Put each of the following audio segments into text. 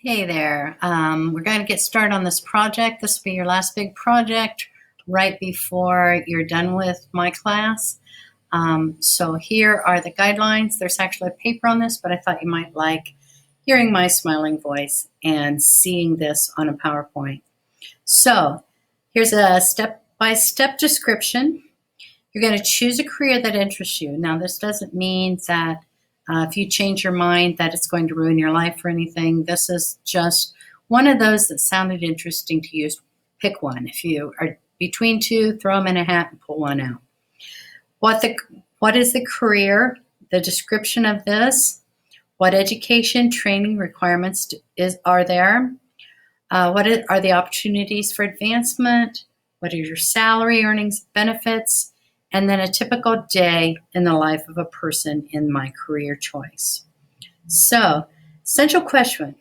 Hey there. We're going to get started on this project. This will be your last big project right before you're done with my class. So here are the guidelines. There's actually a paper on this, but I thought you might like hearing my smiling voice and seeing this on a PowerPoint. So here's a step-by-step description. You're going to choose a career that interests you. Now, this doesn't mean that if you change your mind that it's going to ruin your life or anything. This is just one of those that sounded interesting to you. Pick one. If you are between two, throw them in a hat and pull one out. What is the career? The description of this. What education, training requirements are there? What are the opportunities for advancement? What are your salary, earnings, benefits? And then a typical day in the life of a person in my career choice. So, essential question,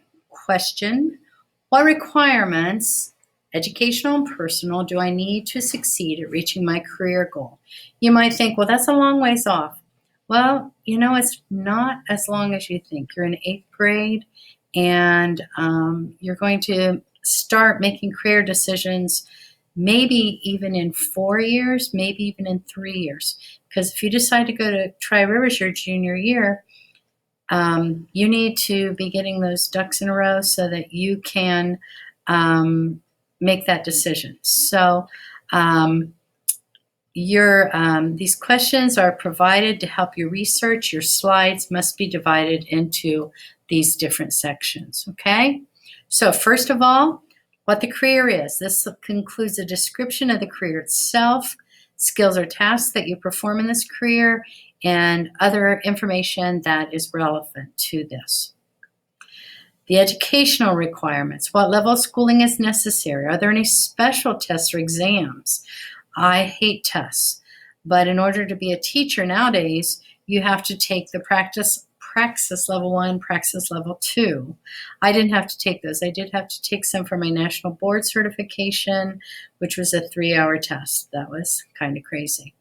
what requirements, educational and personal, do I need to succeed at reaching my career goal? You might think, well, that's a long ways off. Well, it's not as long as you think. You're in 8th grade, and you're going to start making career decisions maybe even in 4 years, maybe even in 3 years. Because if you decide to go to Tri-Rivers your junior year, you need to be getting those ducks in a row so that you can make that decision. So these questions are provided to help you research. Your slides must be divided into these different sections, okay? So first of all, what the career is. This includes a description of the career itself, skills or tasks that you perform in this career, and other information that is relevant to this. The educational requirements. What level of schooling is necessary? Are there any special tests or exams? I hate tests, but in order to be a teacher nowadays, you have to take the Praxis Level 1, Praxis Level 2. I didn't have to take those. I did have to take some for my national board certification, which was a 3-hour test. That was kind of crazy.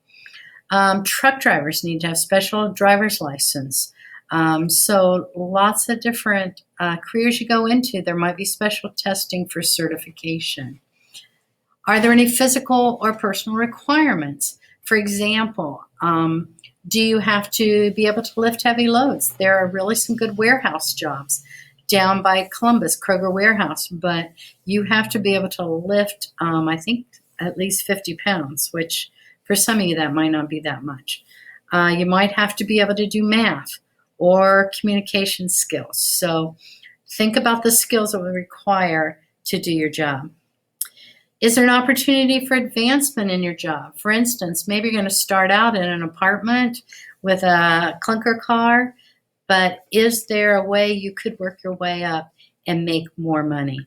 Truck drivers need to have special driver's license. So lots of different careers you go into, there might be special testing for certification. Are there any physical or personal requirements? For example, do you have to be able to lift heavy loads? There are really some good warehouse jobs down by Columbus, Kroger Warehouse, but you have to be able to lift, I think, at least 50 pounds, which for some of you that might not be that much. You might have to be able to do math or communication skills. So think about the skills that we require to do your job. Is there an opportunity for advancement in your job? For instance, maybe you're going to start out in an apartment with a clunker car, but is there a way you could work your way up and make more money?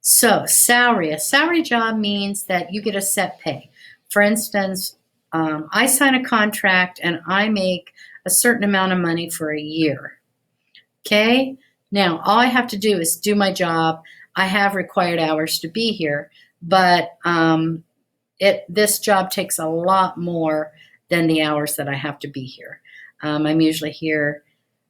So, salary. A salary job means that you get a set pay. For instance, I sign a contract and I make a certain amount of money for a year. Okay? Now, all I have to do is do my job. I have required hours to be here, but this job takes a lot more than the hours that I have to be here. I'm usually here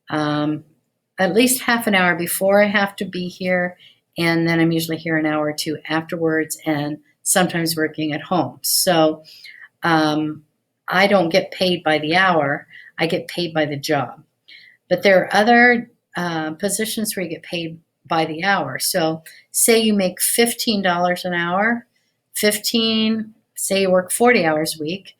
at least half an hour before I have to be here, and then I'm usually here an hour or two afterwards, and sometimes working at home. So I don't get paid by the hour, I get paid by the job. But there are other positions where you get paid by the hour. So say you make $15 an hour, say you work 40 hours a week.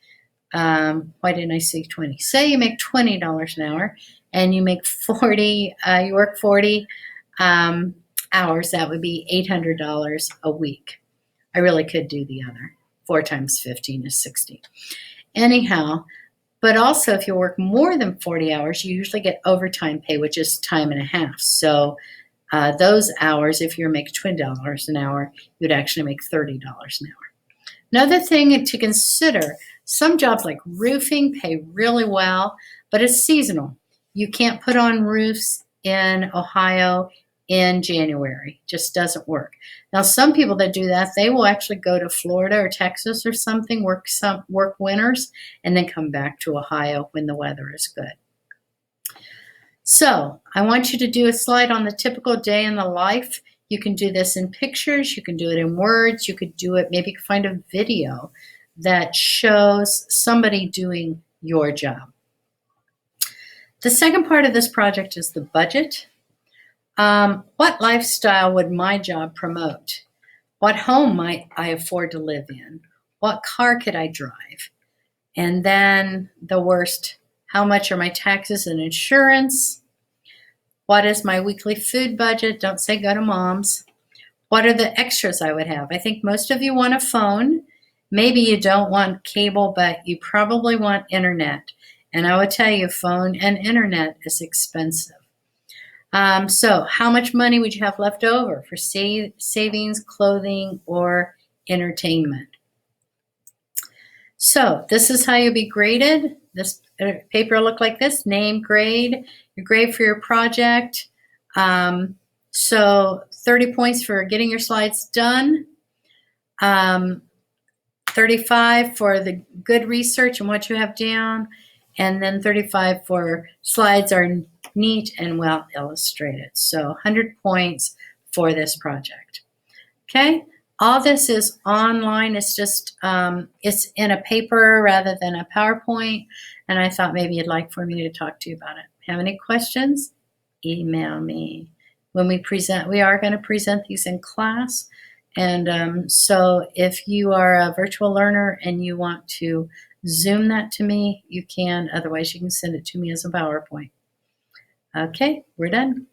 Why didn't I say 20? Say you make $20 an hour and you make 40, you work 40 hours, that would be $800 a week. I really could do the other. 4 times 15 is 60. Anyhow, but also if you work more than 40 hours, you usually get overtime pay, which is time and a half. So those hours, if you're making $20 an hour, you'd actually make $30 an hour. Another thing to consider, some jobs like roofing pay really well, but it's seasonal. You can't put on roofs in Ohio in January. Just doesn't work. Now, some people that do that, they will actually go to Florida or Texas or something, work winters, and then come back to Ohio when the weather is good. So I want you to do a slide on the typical day in the life. You can do this in pictures, you can do it in words, you could do it, maybe you can find a video that shows somebody doing your job. The second part of this project is the budget. What lifestyle would my job promote? What home might I afford to live in? What car could I drive? And then the worst, how much are my taxes and insurance? What is my weekly food budget? Don't say go to mom's. What are the extras I would have? I think most of you want a phone. Maybe you don't want cable, but you probably want internet. And I would tell you, phone and internet is expensive. So how much money would you have left over for savings, clothing, or entertainment? So this is how you'll be graded. This paper will look like this: name, grade, your grade for your project. So 30 points for getting your slides done. 35 for the good research and what you have down. And then 35 for slides are neat and well illustrated. So 100 points for this project. Okay, all this is online. It's just, it's in a paper rather than a PowerPoint. And I thought maybe you'd like for me to talk to you about it. Have any questions? Email me. When we present, we are going to present these in class. And so if you are a virtual learner and you want to Zoom that to me, you can. Otherwise, you can send it to me as a PowerPoint. Okay, we're done.